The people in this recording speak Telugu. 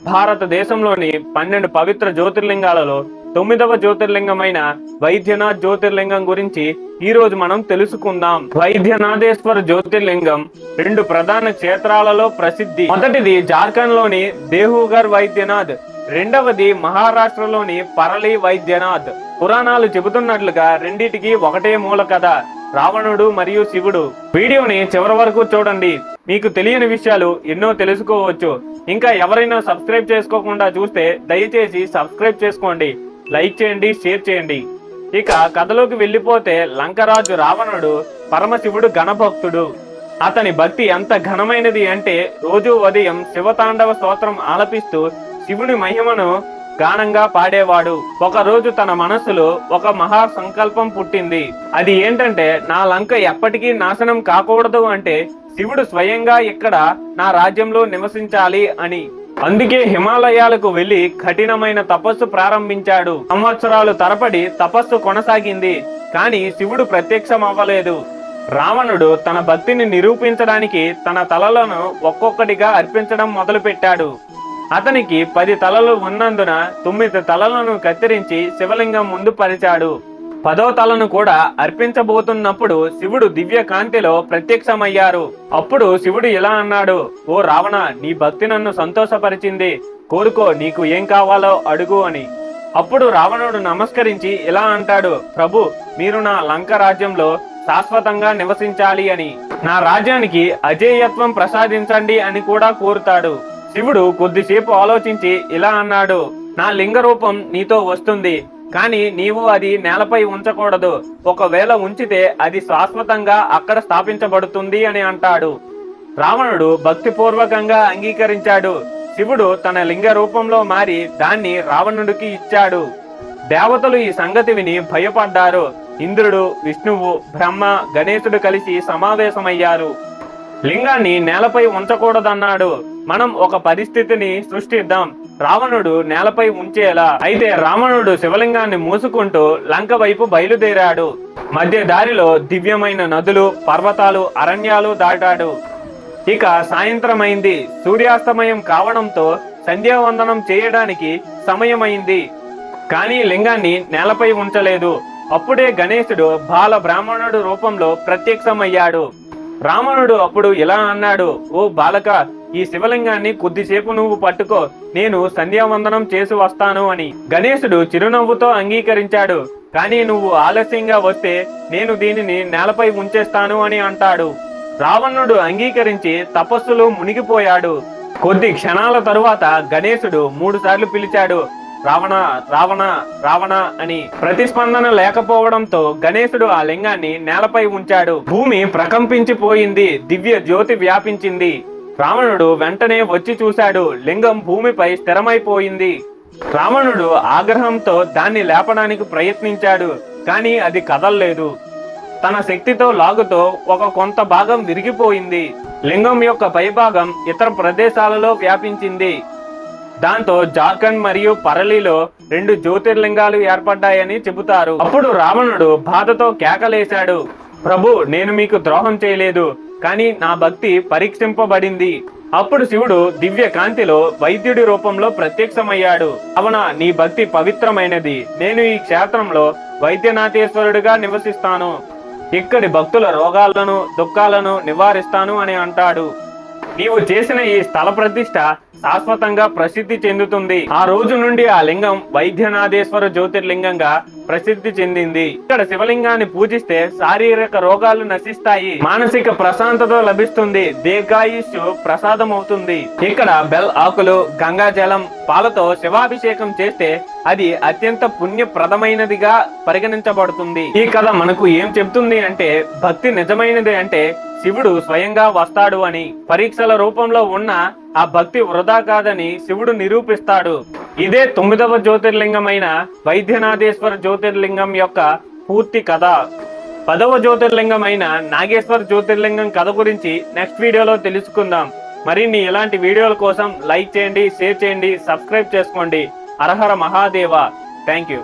భారతదేశంలోని 12 పవిత్ర జ్యోతిర్లింగాలలో 9వ జ్యోతిర్లింగమైన వైద్యనాథ్ జ్యోతిర్లింగం గురించి ఈ రోజు మనం తెలుసుకుందాం. వైద్యనాథేశ్వర జ్యోతిర్లింగం 2 ప్రధాన క్షేత్రాలలో ప్రసిద్ధి. మొదటిది జార్ఖండ్ లోని దేహుగర్ వైద్యనాథ్, రెండవది మహారాష్ట్రలోని పరళి వైద్యనాథ్. పురాణాలు చెబుతున్నట్లుగా రెండిటికి ఒకటే మూల కథ, రావణుడు మరియు శివుడు. వీడియోని చివరి వరకు చూడండి, మీకు తెలియని విషయాలు ఎన్నో తెలుసుకోవచ్చు. ఇంకా ఎవరైనా సబ్స్క్రైబ్ చేసుకోకుండా చూస్తే దయచేసి సబ్స్క్రైబ్ చేసుకోండి, లైక్ చేయండి, షేర్ చేయండి. ఇక కథలోకి వెళ్ళిపోతే లంకరాజు రావణుడు పరమశివుడు గణభక్తుడు. అతని భక్తి ఎంత ఘనమైనది అంటే రోజు ఉదయం శివతాండవ స్తోత్రం ఆలపిస్తూ శివుని మహిమను గానంగా పాడేవాడు. ఒక రోజు తన మనస్సులో ఒక మహా సంకల్పం పుట్టింది. అది ఏంటంటే, నా లంక ఎప్పటికీ నాశనం కాకూడదు అంటే శివుడు స్వయంగా ఇక్కడ నా రాజ్యంలో నివసించాలి అని. అందుకే హిమాలయాలకు వెళ్లి కఠినమైన తపస్సు ప్రారంభించాడు. సంవత్సరాలు తరబడి తపస్సు కొనసాగింది, కానీ శివుడు ప్రత్యక్షం అవ్వలేదు. రావణుడు తన భక్తిని నిరూపించడానికి తన తలలను ఒక్కొక్కటిగా అర్పించడం మొదలుపెట్టాడు. అతనికి 10 తలలు ఉన్నందున 9 తలలను కత్తిరించి శివలింగం ముందు పరిచాడు. 10వ తలను కూడా అర్పించబోతున్నప్పుడు శివుడు దివ్య కాంతిలో ప్రత్యక్షమయ్యారు. అప్పుడు శివుడు ఇలా అన్నాడు, ఓ రావణ, నీ భక్తి నన్ను సంతోషపరిచింది, కోరుకో, నీకు ఏం కావాలో అడుగు అని. అప్పుడు రావణుడు నమస్కరించి ఇలా అంటాడు, ప్రభు, మీరు నా లంక రాజ్యంలో శాశ్వతంగా నివసించాలి అని, నా రాజ్యానికి అజేయత్వం ప్రసాదించండి అని కూడా కోరుతాడు. శివుడు కొద్దిసేపు ఆలోచించి ఇలా అన్నాడు, నా లింగ రూపం నీతో వస్తుంది, కానీ నీవు అది నేలపై ఉంచకూడదు. ఒకవేళ ఉంచితే అది శాశ్వతంగా అక్కడ స్థాపించబడుతుంది అని అంటాడు. రావణుడు భక్తిపూర్వకంగా అంగీకరించాడు. శివుడు తన లింగ రూపంలో మారి దాన్ని రావణుడికి ఇచ్చాడు. దేవతలు ఈ సంగతి విని భయపడ్డారు. ఇంద్రుడు, విష్ణువు, బ్రహ్మ, గణేశుడు కలిసి సమావేశమయ్యారు. లింగాన్ని నేలపై ఉంచకూడదన్నాడు. మనం ఒక పరిస్థితిని సృష్టిద్దాం, రావణుడు నేలపై ఉంచేలా. అయితే రావణుడు శివలింగాన్ని మూసుకుంటూ లంక వైపు బయలుదేరాడు. మధ్య దారిలో దివ్యమైన నదులు, పర్వతాలు, అరణ్యాలు దాటాడు. ఇక సాయంత్రమైంది. సూర్యాస్తమయం కావడంతో సంధ్యావందనం చేయడానికి సమయమైంది. కానీ లింగాన్ని నేలపై ఉంచలేదు. అప్పుడే గణేశుడు బాల బ్రాహ్మణుడు రూపంలో ప్రత్యక్షమయ్యాడు. రావణుడు అప్పుడు ఇలా అన్నాడు, ఓ బాలక, ఈ శివలింగాన్ని కొద్దిసేపు నువ్వు పట్టుకో, నేను సంధ్యావందనం చేసి వస్తాను అని. గణేశుడు చిరునవ్వుతో అంగీకరించాడు. కానీ నువ్వు ఆలస్యంగా వస్తే నేను దీనిని నేలపై ఉంచేస్తాను అని అంటాడు. రావణుడు అంగీకరించి తపస్సులో మునిగిపోయాడు. కొద్ది క్షణాల తరువాత గణేశుడు 3 సార్లు పిలిచాడు, రావణ, రావణ, రావణ అని. ప్రతిస్పందన లేకపోవడంతో గణేశుడు ఆ లింగాన్ని నేలపై ఉంచాడు. భూమి ప్రకంపించిపోయింది, దివ్య జ్యోతి వ్యాపించింది. రావణుడు వెంటనే వచ్చి చూశాడు. లింగం భూమిపై స్థిరమైపోయింది. రావణుడు ఆగ్రహంతో దాన్ని లేపడానికి ప్రయత్నించాడు, కానీ అది కదల్లేదు. తన శక్తితో లాగుతో ఒక కొంత భాగం విరిగిపోయింది. లింగం యొక్క పైభాగం ఇతర ప్రదేశాలలో వ్యాపించింది. దాంతో జార్ఖండ్ మరియు పరళిలో 2 జ్యోతిర్లింగాలు ఏర్పడ్డాయని చెబుతారు. అప్పుడు రావణుడు బాధతో కేకలేశాడు, ప్రభు, నేను మీకు ద్రోహం చేయలేదు, కానీ నా భక్తి పరీక్షింపబడింది. అప్పుడు శివుడు దివ్య కాంతిలో వైద్యుడి రూపంలో ప్రత్యక్షమయ్యాడు. రావణ, నీ భక్తి పవిత్రమైనది. నేను ఈ క్షేత్రంలో వైద్యనాథేశ్వరుడిగా నివసిస్తాను. ఇక్కడి భక్తుల రోగాలను, దుఃఖాలను నివారిస్తాను అని అంటాడు. నీవు చేసిన ఈ స్థల ప్రతిష్ట శాశ్వతంగా ప్రసిద్ధి చెందుతుంది. ఆ రోజు నుండి ఆ లింగం వైద్యనాథేశ్వర జ్యోతిర్లింగంగా ప్రసిద్ధి చెందింది. ఇక్కడ శివలింగాన్ని పూజిస్తే శారీరక రోగాలు నశిస్తాయి, మానసిక ప్రశాంతత లభిస్తుంది, దీర్ఘాయుష్యు ప్రసాదం అవుతుంది. ఇక్కడ బెల్ ఆకులు, గంగా జలం, పాలతో శివాభిషేకం చేస్తే అది అత్యంత పుణ్యప్రదమైనదిగా పరిగణించబడుతుంది. ఈ కథ మనకు ఏం చెబుతుంది అంటే, భక్తి నిజమైనది అంటే శివుడు స్వయంగా వస్తాడు అని. పరీక్షల రూపంలో ఉన్న ఆ భక్తి వృధా కాదని శివుడు నిరూపిస్తాడు. ఇదే 9వ జ్యోతిర్లింగమైన వైద్యనాథేశ్వర జ్యోతిర్లింగం యొక్క పూర్తి కథ. 10వ జ్యోతిర్లింగమైన నాగేశ్వర జ్యోతిర్లింగం కథ గురించి నెక్స్ట్ వీడియోలో తెలుసుకుందాం. మరిన్ని ఇలాంటి వీడియోల కోసం లైక్ చేయండి, షేర్ చేయండి, సబ్స్క్రైబ్ చేసుకోండి. హర హర మహాదేవ. Thank you.